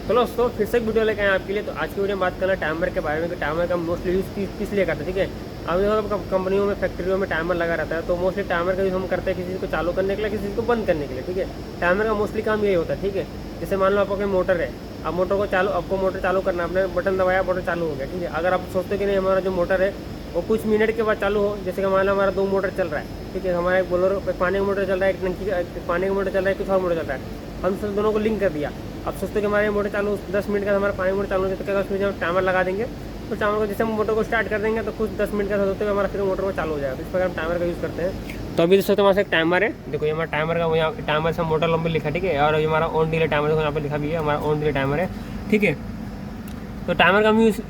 चलो दोस्तों फिर से एक वीडियो लेके आए आपके लिए। तो आज की वीडियो में बात करना है टाइमर के बारे में कि टाइमर का मोस्टली यूज़ किस लिए करते हैं। ठीक है, अब देखो कंपनियों में फैक्ट्रियों में टाइमर लगा रहता है, तो मोस्टली टाइमर का यूज़ हम करते हैं किसी चीज़ को चालू करने के लिए, किसी चीज़ को बंद करने के लिए। ठीक है, टाइमर का मोस्टली काम यही होता है। ठीक है, जैसे मान लो आपको कोई मोटर है, अब मोटर को चालू, आपको मोटर चालू करना, आपने बटन दबाया, मोटर चालू हो गया। ठीक है, अगर आप सोचते हो कि नहीं हमारा जो मोटर है वो कुछ मिनट के बाद चालू हो, जैसे कि मान लो हमारा 2 मोटर चल रहा है। ठीक है, हमारा एक बोलोरो पानी का मोटर चल रहा है, एक टंकी का पानी का मोटर चल रहा है, कुछ और मोटर चल रहा है, हम सब दोनों को लिंक कर दिया। अब सोचते हो कि हमारे मोटर चालू 10 मिनट का हमारा पानी मोटर चालू हो जाए, तो क्या उसमें जब टाइमर लगा देंगे, तो टाइमर को जैसे हम मोटर को स्टार्ट कर देंगे तो कुछ 10 मिनट का होते हुए हमारा फिर मोटर को चालू हो जाएगा। इस प्रकार हम टाइमर का यूज़ करते हैं। तो अभी दोस्तों हमारे पास एक टाइमर है, देखो ये हमारा टाइमर का, यहाँ टाइमर से मोटर नंबर लिखा है। ठीक है, और ये हमारा ऑन डिले टाइमर देखो यहाँ पर लिखा भी है, हमारा ऑन डिले टाइमर है। ठीक है, तो टाइमर का हम यूज़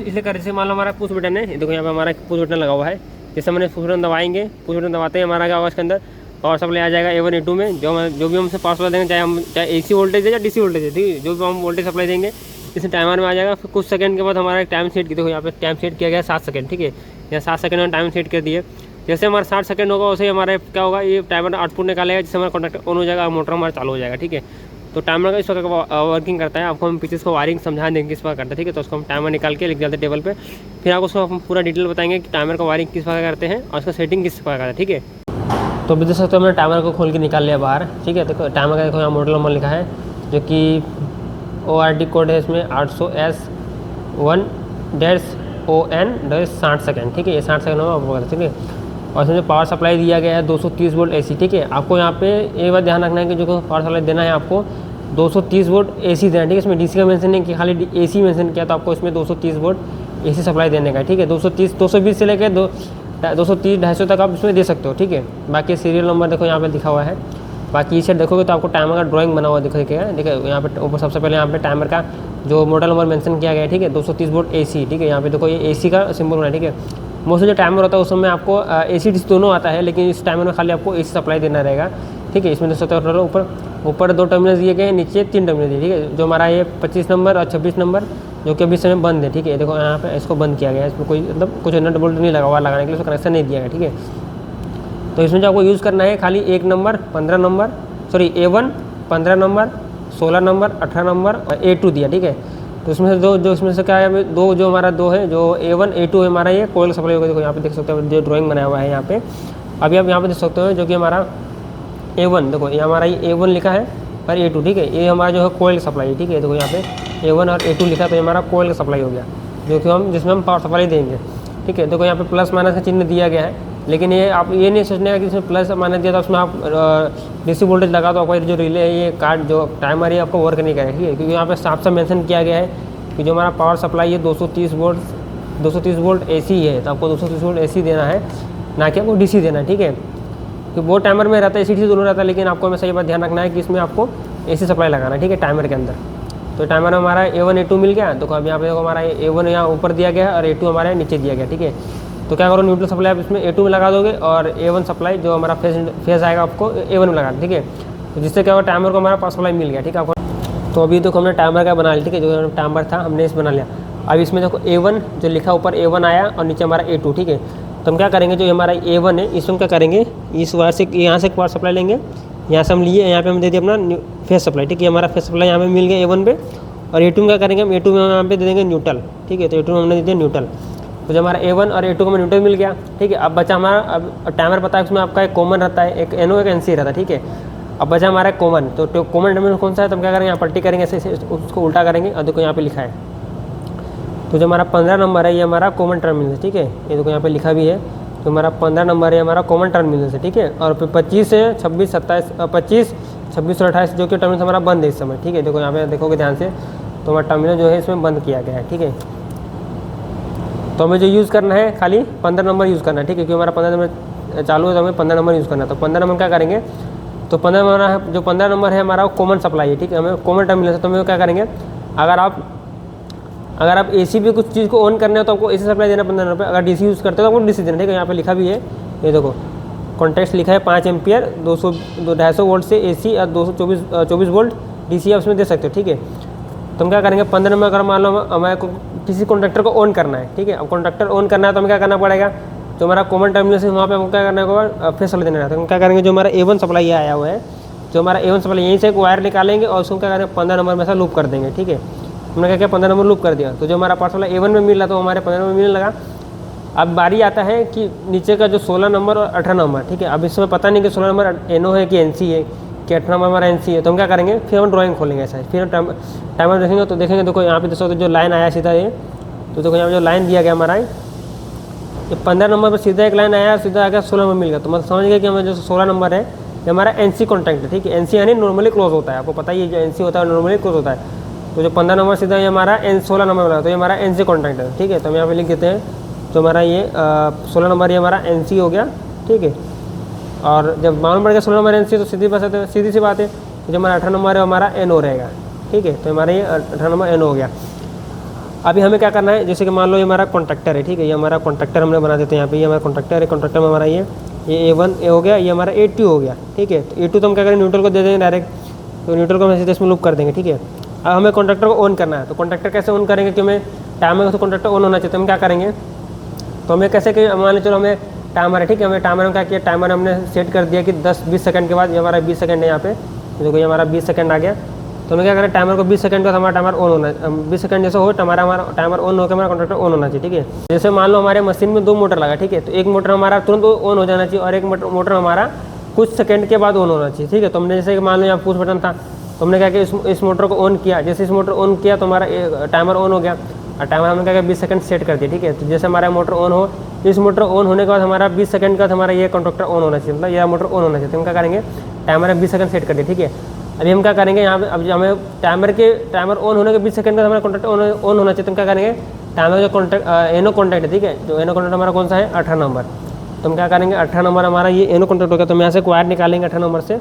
इसलिए कर, जैसे मान लो हमारा पुश बटन है, देखो यहाँ पे हमारा पुश बटन लगा हुआ है। जैसे मैंने पुश बटन दबाएंगे, पुश बटन दबाते ही हमारा क्या होगा, इसके अंदर पावर सप्लाई आ जाएगा A1 A2 में। जो भी हमसे पावर सप्लाई देंगे, चाहे AC वोल्टेज है या DC वोल्टेज है, ठीक है, जो भी हम वोल्टेज सप्लाई देंगे इसे टाइमर में आ जाएगा। फिर कुछ सेकंड के बाद हमारा एक टाइम सेट, देखो यहाँ पे टाइम सेट किया गया 7 सेकंड। ठीक है, यहाँ 7 सेकंड में टाइम सेट कर दिए। जैसे हमारा 60 सेकंड होगा वैसे हमारा क्या होगा, ये टाइमर आउटपुट निकालेगा, जिससे हमारा कॉन्टैक्ट ऑन हो जाएगा, मोटर हमारा चालू हो जाएगा। ठीक है, तो टाइमर का इस प्रकार वर्किंग करता है। आपको हम पीछे इसको वायरिंग समझा देंगे किस प्रकार करता है। ठीक है, तो उसको हम टाइमर निकाल के लिख देते हैं टेबल पे, फिर आपको उसको पूरा डिटेल बताएंगे कि टाइमर का वायरिंग किस प्रकार करते हैं और उसका सेटिंग किस प्रकार करता है। ठीक है, तो अभी देख सकते हो हमने टाइमर को खोल के निकाल लिया बाहर। ठीक है, देखो टाइमर का देखो यहाँ मॉडल नंबर लिखा है, जो कि ORD कोड है इसमें 800S1-ON-60 सेकेंड। ठीक है, ये 60 सेकंड होगा आपको। ठीक है, और इसमें जो पावर सप्लाई दिया गया है 230 वोल्ट AC। ठीक है, आपको यहाँ पे एक बात ध्यान रखना है कि जो पावर सप्लाई देना है आपको 230 वोल्ट AC देना है। ठीक है, इसमें DC का मेंशन नहीं कि खाली AC मेंशन किया, तो आपको इसमें 230 वोल्ट AC सप्लाई देने का है। ठीक है, 220 से लेकर 230-250 तक आप इसमें दे सकते हो। ठीक है, बाकी सीरियल नंबर देखो यहाँ पे दिखा हुआ है। बाकी इसे देखोगे तो आपको टाइमर का ड्राइंग बना हुआ दिखेगा। देखिए यहाँ पे ऊपर सबसे पहले यहाँ पे टाइमर का जो मॉडल नंबर मेंशन किया गया है। ठीक है, 230 वोल्ट AC। ठीक है, यहाँ पे देखो ये AC का सिंबल बना है। ठीक है, मोस्टली जो टाइमर होता है उसमें आपको AC DC दोनों आता है, लेकिन इस टाइमर में खाली आपको AC सप्लाई देना रहेगा। ठीक है, इसमें देख सकते हो ऊपर 2 टर्मिनल दिए गए हैं, नीचे 3 टर्मिनल दिए। ठीक है, जो हमारा ये 25 नंबर और 26 नंबर जो कि अभी समय बंद है। ठीक है, देखो यहाँ पे इसको बंद किया गया है, इसमें कोई मतलब कुछ नट बोल्ट नहीं लगा हुआ, लगाने के लिए उसको कनेक्शन नहीं दिया गया। ठीक है, तो इसमें जो आपको यूज़ करना है खाली 1 number 15 number, sorry A1 15 number 16 number 18 number और A2 दिया। ठीक है, तो इसमें से जो इसमें से क्या है, दो जो हमारा 2 है, जो A1 A2 है हमारा, ये कोयल सप्लाई होगा। देखो यहाँ पे देख सकते हो जो ड्राइंग बनाया हुआ है यहाँ पे। अभी आप यहाँ पे देख सकते हो जो कि हमारा A1, देखो ये हमारा ये A1 लिखा है और A2। ठीक है, ये हमारा जो है कोयल सप्लाई। ठीक है, देखो यहाँ पे A1 और A2 लिखा है, तो ये हमारा कोयल का सप्लाई हो गया, जो कि जिसमें हम पावर सप्लाई देंगे। ठीक है, देखो यहाँ पे प्लस माइनस का चिन्ह दिया गया है, लेकिन ये आप ये नहीं सोचने का कि इसमें प्लस माइनस दिया तो उसमें आप DC वोल्टेज लगा, तो आपको जो रिले है, ये कार्ड जो टाइमर है आपको वर्क नहीं करेगा। ठीक है, क्योंकि यहाँ पे साफ साफ मेंशन किया गया है कि जो हमारा पावर सप्लाई है 230 वोल्ट AC है, तो आपको 230 वोल्ट AC देना है, ना कि आपको DC देना है। ठीक है, तो वो टाइमर में रहता है AC DC दोनों रहता है, लेकिन आपको हमें सही बात ध्यान रखना है कि इसमें आपको AC सप्लाई लगाना है। ठीक है, टाइमर के अंदर। तो टाइमर में हमारा A1 A2 मिल गया। तो अब यहाँ पे देखो हमारा A1 यहाँ ऊपर दिया गया है और A2 हमारे नीचे दिया गया। ठीक है, तो क्या करो, न्यूट्रल सप्लाई आप इसमें A2 में लगा दोगे और A1 सप्लाई जो हमारा फेज आएगा आपको A1 में लगा। ठीक है, तो जिससे क्या होगा, टाइमर को हमारा पावर सप्लाई मिल गया। ठीक है, आपको तो अभी तो हमने टाइमर का बना लिया। ठीक है, जो टाइमर था हमने इस बना लिया। अब इसमें देखो A1 जो लिखा ऊपर A1 आया और नीचे हमारा A2। ठीक है, तो हम क्या करेंगे, जो हमारा A1 है इसमें क्या करेंगे, इस वायर से यहाँ से पावर सप्लाई लेंगे, यहाँ से हम लिए, यहाँ पे हम दे दिए अपना फेस सप्लाई। ठीक है, हमारा फेस सप्लाई यहाँ पे मिल गया A1 पे, और A2 में क्या करेंगे, हम A2 में यहाँ पे दे देंगे न्यूट्रल। ठीक है, तो A2 में हमने दे दिया न्यूट्रल। तो जब हमारा A1 और A2 को न्यूट्रल मिल गया। ठीक है, अब बचा हमारा, अब टाइमर पता है उसमें आपका एक कॉमन रहता है, एक NO एक NC रहता है। ठीक है, अब बचा हमारा कॉमन, तो कॉमन टर्मिनल कौन सा है, तो हम क्या करेंगे, यहाँ पलटी करेंगे, ऐसे उसको उल्टा करेंगे और देखो यहाँ पे लिखा है, तो जो हमारा 15 नंबर है ये हमारा कॉमन टर्मिनल है। ठीक है, ये देखो यहाँ पे लिखा भी है, तो हमारा 15 नंबर है हमारा कॉमन टर्मिनल है। ठीक है, और फिर 25 से 26 27 25 26 और 28 जो कि टर्मिनल हमारा बंद है इस समय। ठीक है, देखो यहाँ पे देखोगे ध्यान से, तो हमारा टर्मिनल जो है इसमें बंद किया गया है। ठीक है, तो हमें जो यूज़ करना है खाली 15 नंबर यूज़ करना है। ठीक है, क्योंकि हमारा 15 नंबर चालू है, तो हमें 15 नंबर यूज़ करना है। तो 15 नंबर क्या करेंगे, तो 15 नंबर जो 15 नंबर है हमारा कॉमन सप्लाई है। ठीक है, हमें कॉमन टर्मिनल है, तो हमें क्या करेंगे, अगर आप AC पे कुछ चीज़ को ऑन करने हो तो आपको AC सप्लाई देना 15 रुपये, अगर DC यूज़ करते हो तो आपको DC देना। ठीक है, यहाँ पे लिखा भी है, ये देखो कॉन्टेक्स्ट लिखा है 5 एम्पियर 250 वोल्ट से AC और 224 वोल्ट DC आप उसमें दे सकते हो। ठीक है, तो हम क्या करेंगे, 15 में अगर मान लो हमारे को किसी कॉन्ट्रैक्टर को ऑन करना है। ठीक है, अब कॉन्ट्रैक्टर ऑन करना है तो हमें क्या करना पड़ेगा, जो हमारा कॉमन टर्मिनल से वहाँ पे हमको क्या करना होगा, फेस सप्लाई देना है। तो हम क्या करेंगे, जो हमारा A1 सप्लाई आया हुआ है जो हमारा A1 सप्लाई यहीं से एक वायर निकालेंगे और उसको क्या करेंगे 15 नंबर में से लूप कर देंगे। ठीक है, हमने क्या किया 15 नंबर लूप कर दिया, तो जो हमारा पावर सप्लाई A1 में मिल रहा तो हमारे 15 नंबर मिलने लगा। अब बारी आता है कि नीचे का जो 16 नंबर और 18 नंबर, ठीक है, अब इसमें पता नहीं कि 16 नंबर NO है कि NC है कि 18 नंबर हमारा NC है, तो हम क्या करेंगे फिर हम ड्राइंग खोलेंगे ऐसा, फिर हम टाइमर देखेंगे तो देखेंगे देखो यहाँ पे दोस्तों जो लाइन आया सीधा ये, तो देखो यहाँ पे जो लाइन दिया गया हमारा ये 15 नंबर पर सीधा एक लाइन आया, सीधा आ गया 16 नंबर मिल गया, तो मतलब समझ गए कि हमें जो 16 नंबर है ये हमारा NC कॉन्टैक्ट है। ठीक है, NC यानी नॉर्मली क्लोज होता है, आपको पता ही है जो NC होता है नॉर्मली क्लोज होता है। तो जो 15 नंबर सीधा ये हमारा 16 नंबर वाला, तो ये हमारा NC कॉन्टैक्ट है। ठीक है, तो हम यहाँ पे लिख देते हैं जो हमारा ये 16 नंबर ये हमारा NC हो गया। ठीक है, और जब मालूम पड़ गया 16 नंबर NC तो सीधी सी बात है जो हमारा 18 नंबर है हमारा NO रहेगा। ठीक है, तो हमारा ये 18 नंबर NO हो गया। अभी हमें क्या करना है, जैसे कि मान लो ये हमारा कॉन्ट्रैक्टर है। ठीक है, ये हमारा कॉन्ट्रैक्टर हमने बना देते हैं, यहाँ पे ये हमारा कॉन्ट्रैक्टर है। कॉन्ट्रैक्टर में हमारा ये A1 A हो गया, ये हमारा A2 हो गया। ठीक है, तो A2 तो हम क्या करेंगे न्यूट्रल को दे देंगे डायरेक्ट, तो न्यूट्रल को हम सीधे इसमें लूप कर देंगे। ठीक है, अब हमें कॉन्ट्रैक्टर को ऑन करना है, तो कॉन्ट्रैक्टर कैसे ऑन करेंगे कि हमें टाइमर का तो कॉन्ट्रैक्टर ऑन होना चाहिए, तो हम क्या करेंगे, तो हमें कैसे कि मान लो चलो हमें टाइमर है। ठीक है, हमें टाइमर में क्या किया, टाइमर हमने सेट कर दिया कि 10-20 सेकंड के बाद ये हमारा 20 सेकंड है यहाँ पे, देखो ये हमारा 20 सेकंड आ गया। तो हमें क्या करें टाइमर को 20 सेकंड का हमारा टाइमर ऑन होना, 20 सेकंड जैसे हो हमारा टाइमर ऑन होकर हमारा कॉन्ट्रैक्टर ऑन होना चाहिए। ठीक है, जैसे मान लो हमारे मशीन में 2 मोटर लगा। ठीक है, तो एक मोटर हमारा तुरंत ऑन हो जाना चाहिए और एक मोटर हमारा कुछ सेकंड के बाद ऑन होना चाहिए। ठीक है, तो हमने जैसे कि मान लो यहाँ पुश बटन था, तो हमने क्या किया इस मोटर को ऑन किया, जैसे इस मोटर ऑन किया तो हमारा टाइमर ऑन हो गया और टाइमर हमने क्या किया 20 सेकंड सेट कर दिया। ठीक है, तो जैसे हमारा मोटर ऑन हो, इस मोटर ऑन होने के बाद हमारा 20 सेकंड का हमारा ये कॉन्ट्रैक्टर ऑन होना चाहिए, मतलब यह मोटर ऑन होना चाहिए। तो हम क्या करेंगे टाइमर 20 सेकंड सेट कर दिया। ठीक है, अभी हम क्या करेंगे यहाँ पे, अब हमें टाइमर ऑन होने के 20 सेकंड का हमारा कॉन्ट्रैक्टर ऑन होना चाहिए, तो हम क्या करेंगे टाइमर जो NO कॉन्टैक्ट है। ठीक है, जो NO कॉन्टैक्ट हमारा कौन सा है 18 नंबर, तो हम क्या करेंगे 18 नंबर हमारा ये NO कॉन्टैक्ट हो गया, तो हम यहाँ से वायर निकालेंगे 18 नंबर से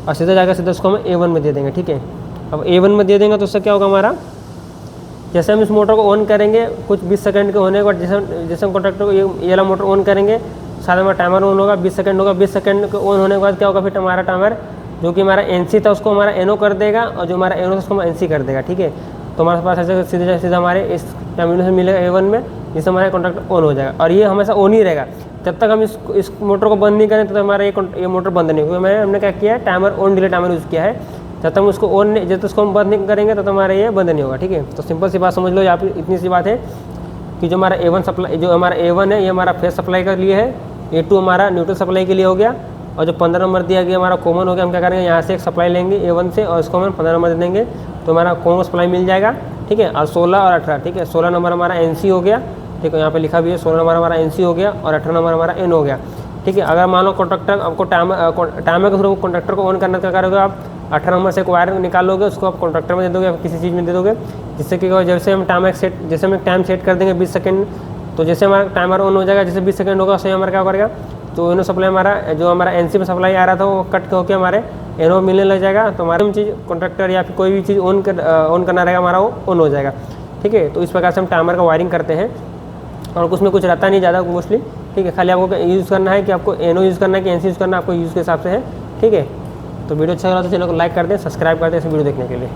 और सीधा जाकर सीधा उसको हम A1 में दे देंगे। ठीक है, अब A1 में दे देंगे तो उससे क्या होगा हमारा, जैसे हम इस मोटर को ऑन करेंगे कुछ 20 सेकंड के होने के बाद जैसे हम कॉन्ट्रैक्टर को ये वाला मोटर ऑन करेंगे साथ हमारा टाइमर ऑन होगा 20 सेकंड होगा। 20 सेकंड के ऑन होने के बाद क्या होगा फिर हमारा टाइमर जो कि हमारा NC था उसको हमारा NO कर देगा और जो हमारा NO था उसको NC कर देगा। ठीक है, तो हमारे पास ऐसे सीधा हमारे इस टर्मिनल से मिलेगा A1 में, जिससे हमारा कॉन्ट्रैक्टर ऑन हो जाएगा और ये हमेशा ऑन ही रहेगा जब तक हम इस मोटर को बंद नहीं करें, तो हमारा ये मोटर बंद नहीं होगा। हमने क्या किया है timer on delay timer use किया है, जब तक उसको ऑन नहीं, जब तक उसको हम बंद नहीं करेंगे तो हमारा ये बंद नहीं होगा। ठीक है, तो सिंपल सी बात समझ लो, यहाँ पे इतनी सी बात है कि जो हमारा A1 सप्लाई, जो हमारा A1 है ये हमारा फेस सप्लाई के लिए है, A2 हमारा न्यूट्रल सप्लाई के लिए हो गया और जो 15 नंबर दिया गया हमारा कॉमन हो गया। हम क्या करेंगे यहाँ से एक सप्लाई लेंगे A1 से और इसको हम 15 नंबर दे देंगे तो हमारा कॉमन सप्लाई मिल जाएगा। ठीक है, और 16 और 18, ठीक है 16 नंबर हमारा NC हो गया। ठीक है, यहाँ पे लिखा भी है 16 नंबर हमारा NC हो गया और 18 नंबर हमारा N हो गया। ठीक है, अगर मान लो कॉन्ट्रैक्टर आपको टाइमर के थ्रू कॉन्ट्रैक्टर को ऑन करने का करोगे आप 18 नंबर से एक वायर निकाल लोगे, उसको आप कॉन्ट्रैक्टर में दे दोगे, किसी चीज़ में दे दोगे, जिससे कि जैसे हम टाइम सेट कर देंगे 20 सेकंड, तो जैसे हमारा टाइमर ऑन हो जाएगा, जैसे 20 सेकंड होगा उससे हमारा क्या करेगा, तो NO सप्लाई हमारा जो हमारा NC में सप्लाई आ रहा था वो कट होकर हमारे NO मिलने लग जाएगा, तो हमारी चीज़ कॉन्ट्रैक्टर या फिर कोई भी चीज़ ऑन करना रहेगा हमारा वो ऑन हो जाएगा। ठीक है, तो इस प्रकार से हम टाइमर का वायरिंग करते हैं और उसमें कुछ रहता नहीं ज़्यादा मोस्टली। ठीक है, खाली आपको यूज़ करना है कि आपको NO यूज़ करना है कि NC यूज़ करना है, आपको यूज़ के हिसाब से है। ठीक है, तो वीडियो अच्छा लगा तो चैनल को लाइक कर दें, सब्सक्राइब कर दें इस वीडियो देखने के लिए।